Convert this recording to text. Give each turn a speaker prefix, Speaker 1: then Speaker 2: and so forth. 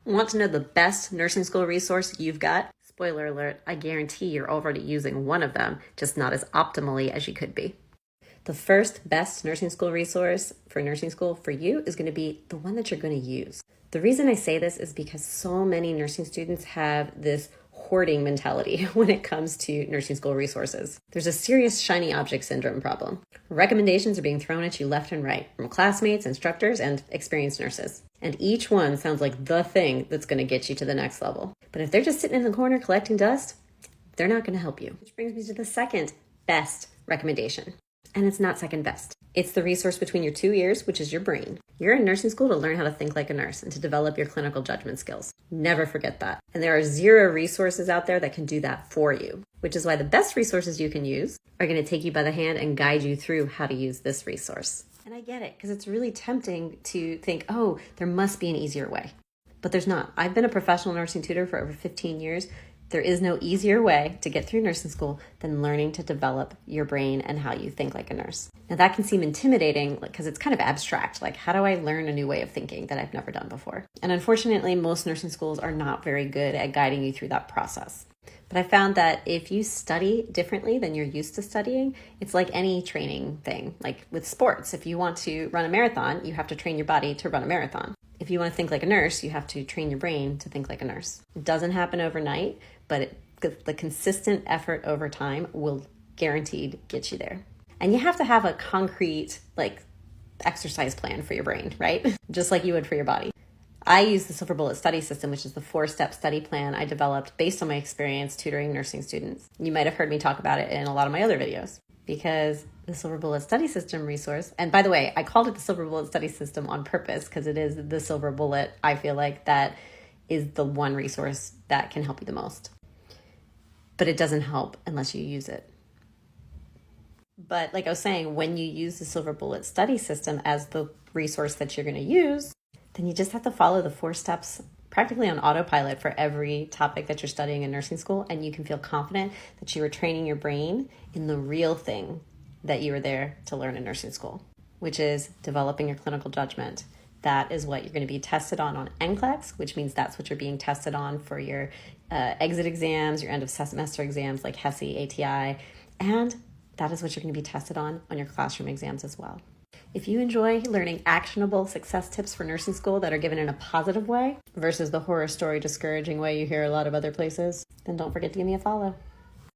Speaker 1: Want to know the best nursing school resource you've got? Spoiler alert, I guarantee you're already using one of them, just not as optimally as you could be. The first best nursing school resource for nursing school for you is going to be the one that you're going to use. The reason I say this is because so many nursing students have this hoarding mentality when it comes to nursing school resources. There's a serious shiny object syndrome problem. Recommendations are being thrown at you left and right from classmates, instructors, and experienced nurses. And each one sounds like the thing that's going to get you to the next level. But if they're just sitting in the corner collecting dust, they're not going to help you. Which brings me to the second best recommendation. And it's not second best. It's the resource between your two ears, which is your brain. You're in nursing school to learn how to think like a nurse and to develop your clinical judgment skills. Never forget that. And there are zero resources out there that can do that for you, which is why the best resources you can use are going to take you by the hand and guide you through how to use this resource. And I get it, because it's really tempting to think, oh, there must be an easier way. But there's not. I've been a professional nursing tutor for over 15 years. There is no easier way to get through nursing school than learning to develop your brain and how you think like a nurse. Now that can seem intimidating because it's kind of abstract. Like, how do I learn a new way of thinking that I've never done before? And unfortunately, most nursing schools are not very good at guiding you through that process. But I found that if you study differently than you're used to studying, it's like any training thing. Like with sports, if you want to run a marathon, you have to train your body to run a marathon. If you want to think like a nurse, you have to train your brain to think like a nurse. It doesn't happen overnight, but the consistent effort over time will guaranteed get you there. And you have to have a concrete exercise plan for your brain, right? Just like you would for your body. I use the Silver Bullet study system, which is the 4-step study plan I developed based on my experience tutoring nursing students. You might have heard me talk about it in a lot of my other videos, because the Silver Bullet study system resource, and by the way, I called it the Silver Bullet study system on purpose because it is the silver bullet. I feel like that is the one resource that can help you the most. But it doesn't help unless you use it. But like I was saying, when you use the Silver Bullet study system as the resource that you're going to use, then you just have to follow the 4 steps practically on autopilot for every topic that you're studying in nursing school, and you can feel confident that you are training your brain in the real thing that you were there to learn in nursing school, which is developing your clinical judgment. That is what you're going to be tested on NCLEX, which means that's what you're being tested on for your exit exams, your end of semester exams like HESI, ATI, and that is what you're going to be tested on your classroom exams as well. If you enjoy learning actionable success tips for nursing school that are given in a positive way versus the horror story discouraging way you hear a lot of other places, then don't forget to give me a follow.